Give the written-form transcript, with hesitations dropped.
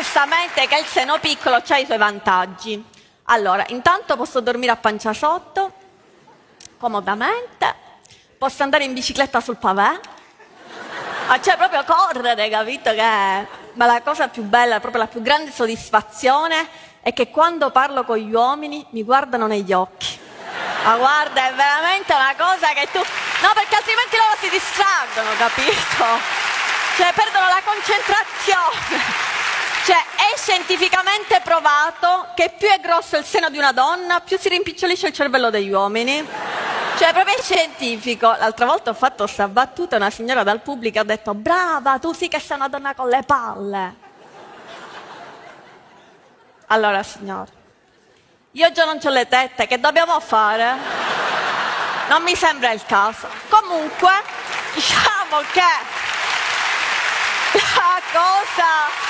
giustamente che il seno piccolo ha i suoi vantaggi. Allora, intanto posso dormire a pancia sotto, comodamente, posso andare in bicicletta sul pavè, cioè proprio correre, capito? Ma la cosa più bella, proprio la più grande soddisfazione è che quando parlo con gli uomini mi guardano negli occhi. Ma guarda, è veramente una cosa che tu... No, perché altrimenti loro si distraggono, capito? Cioè, perdono la concentrazione. Cioè, è scientificamente provato che più è grosso il seno di una donna, più si rimpicciolisce il cervello degli uomini. Cioè, proprio è scientifico. L'altra volta ho fatto sta battuta e una signora dal pubblico ha detto: brava, tu sì che sei una donna con le palle. Allora, signore, io già non c'ho le tette, che dobbiamo fare? Non mi sembra il caso. Comunque, diciamo che la cosa